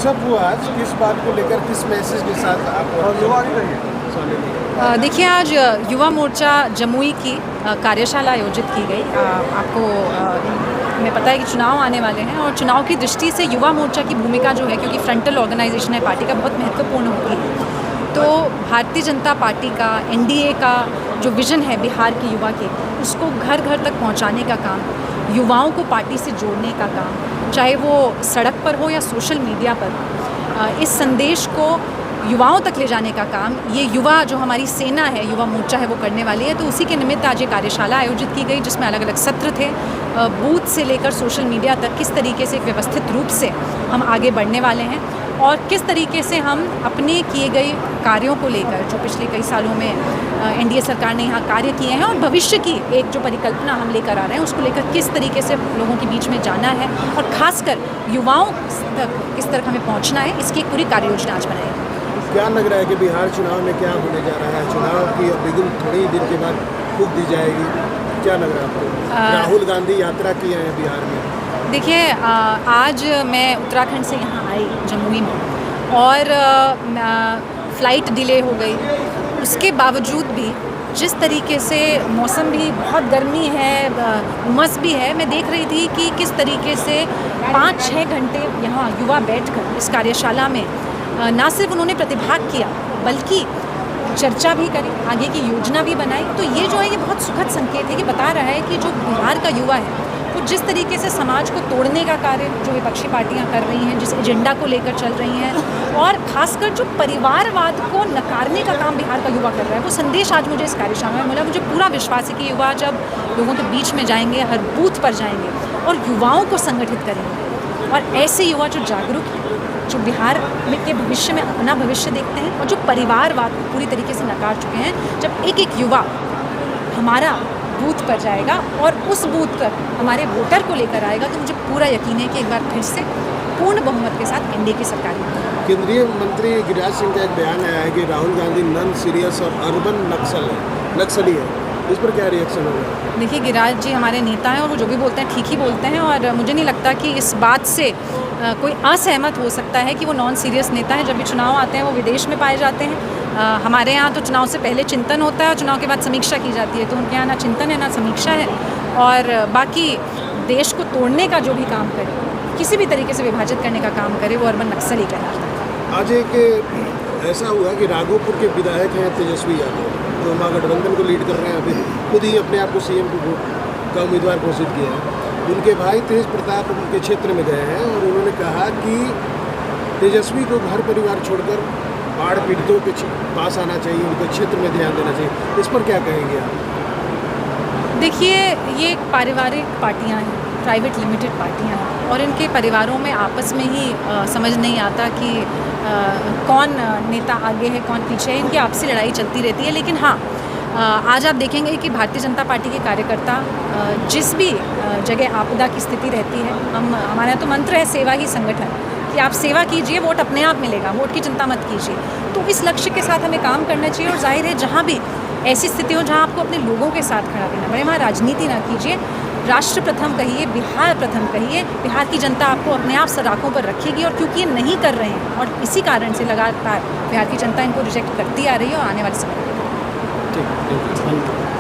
सब हुआ आज किस बात को लेकर, किस मैसेज के साथ आप देखिए, आज युवा मोर्चा जमुई की कार्यशाला आयोजित की गई। आपको हमें पता है कि चुनाव आने वाले हैं और चुनाव की दृष्टि से युवा मोर्चा की भूमिका जो है, क्योंकि फ्रंटल ऑर्गेनाइजेशन है पार्टी का, बहुत महत्वपूर्ण होती है। तो भारतीय जनता पार्टी का, एनडीए का जो विज़न है बिहार के युवा के, उसको घर घर तक पहुंचाने का काम, युवाओं को पार्टी से जोड़ने का काम, चाहे वो सड़क पर हो या सोशल मीडिया पर, इस संदेश को युवाओं तक ले जाने का काम ये युवा जो हमारी सेना है, युवा मोर्चा है, वो करने वाली है। तो उसी के निमित्त आज ये कार्यशाला आयोजित की गई, जिसमें अलग अलग सत्र थे। बूथ से लेकर सोशल मीडिया तक किस तरीके से एक व्यवस्थित रूप से हम आगे बढ़ने वाले हैं और किस तरीके से हम अपने किए गए कार्यों को लेकर, जो पिछले कई सालों में एनडीए सरकार ने यहाँ कार्य किए हैं, और भविष्य की एक जो परिकल्पना हम लेकर आ रहे हैं, उसको लेकर किस तरीके से लोगों के बीच में जाना है और ख़ासकर युवाओं तक किस तरह हमें पहुँचना है, इसकी एक पूरी कार्य योजना आज बनाई है। क्या लग रहा है कि बिहार चुनाव में क्या होने जा रहा है? चुनाव की बिल्कुल थोड़ी ही दिन के बाद फूंक दी जाएगी, क्या लग रहा है आपको? राहुल गांधी यात्रा की है बिहार में। देखिए, आज मैं उत्तराखंड से यहाँ आई जमुई में और फ़्लाइट डिले हो गई। उसके बावजूद भी जिस तरीके से मौसम भी बहुत गर्मी है, उमस भी है, मैं देख रही थी कि किस तरीके से 5-6 घंटे यहाँ युवा बैठकर इस कार्यशाला में ना सिर्फ उन्होंने प्रतिभाग किया, बल्कि चर्चा भी करी, आगे की योजना भी बनाई। तो ये जो है, ये बहुत सुखद संकेत है कि बता रहा है कि जो बिहार का युवा है, वो जिस तरीके से समाज को तोड़ने का कार्य जो विपक्षी पार्टियां कर रही हैं, जिस एजेंडा को लेकर चल रही हैं, और खासकर जो परिवारवाद को नकारने का काम बिहार का युवा कर रहा है, वो संदेश आज मुझे इस कार्यशाला में मिला। मुझे पूरा विश्वास है कि युवा जब लोगों के बीच में जाएंगे, हर बूथ पर जाएंगे और युवाओं को संगठित करेंगे, और ऐसे युवा जो जागरूक हैं, जो बिहार में के भविष्य में अपना भविष्य देखते हैं और जो परिवारवाद को पूरी तरीके से नकार चुके हैं, जब एक एक युवा हमारा बूथ पर जाएगा और उस बूथ पर हमारे वोटर को लेकर आएगा, तो मुझे पूरा यकीन है कि एक बार फिर से पूर्ण बहुमत के साथ एनडीए की सरकार बनेगी। केंद्रीय मंत्री गिरिराज सिंह का एक बयान आया है कि राहुल गांधी नॉन सीरियस और अर्बन नक्सली है, इस पर क्या रिएक्शन होगा? देखिए, गिरिराज जी हमारे नेता हैं और वो जो भी बोलते हैं ठीक ही बोलते हैं, और मुझे नहीं लगता कि इस बात से कोई असहमत हो सकता है कि वो नॉन सीरियस नेता हैं। जब भी चुनाव आते हैं वो विदेश में पाए जाते हैं। हमारे यहाँ तो चुनाव से पहले चिंतन होता है और चुनाव के बाद समीक्षा की जाती है, तो उनके यहाँ ना चिंतन है ना समीक्षा है। और बाकी देश को तोड़ने का जो भी काम करे, किसी भी तरीके से विभाजित करने का काम करे, वो अर्बन नक्सली कहलाता है। आज एक ऐसा हुआ कि राघोपुर के विधायक हैं तेजस्वी यादव, जो महागठबंधन को लीड कर रहे हैं, अभी खुद ही अपने आप को सीएम का उम्मीदवार घोषित किया है। उनके भाई तेज प्रताप उनके क्षेत्र में गए हैं और उन्होंने कहा कि तेजस्वी को घर परिवार छोड़कर बाढ़ पीड़ितों के पास आना चाहिए, उनके क्षेत्र में ध्यान देना चाहिए। इस पर क्या कहेंगे आप? देखिए, ये पारिवारिक पार्टियां हैं, प्राइवेट लिमिटेड पार्टियां हैं, और इनके परिवारों में आपस में ही समझ नहीं आता कि कौन नेता आगे है, कौन पीछे है। इनकी आपसी लड़ाई चलती रहती है। लेकिन हाँ, आज आप देखेंगे कि भारतीय जनता पार्टी के कार्यकर्ता जिस भी जगह आपदा की स्थिति रहती है, हमारे यहाँ तो मंत्र है सेवा ही संगठन, कि आप सेवा कीजिए, वोट अपने आप मिलेगा, वोट की चिंता मत कीजिए। तो इस लक्ष्य के साथ हमें काम करना चाहिए, और जाहिर है जहाँ भी ऐसी स्थिति हो जहाँ आपको अपने लोगों के साथ खड़ा रहना पड़े, वहाँ राजनीति ना कीजिए। राष्ट्र प्रथम कहिए, बिहार प्रथम कहिए। बिहार की जनता आपको अपने आप सराखों पर रखेगी, और क्योंकि ये नहीं कर रहे हैं और इसी कारण से लगातार बिहार की जनता इनको रिजेक्ट करती आ रही है और आने वाले समय में। ठीक है।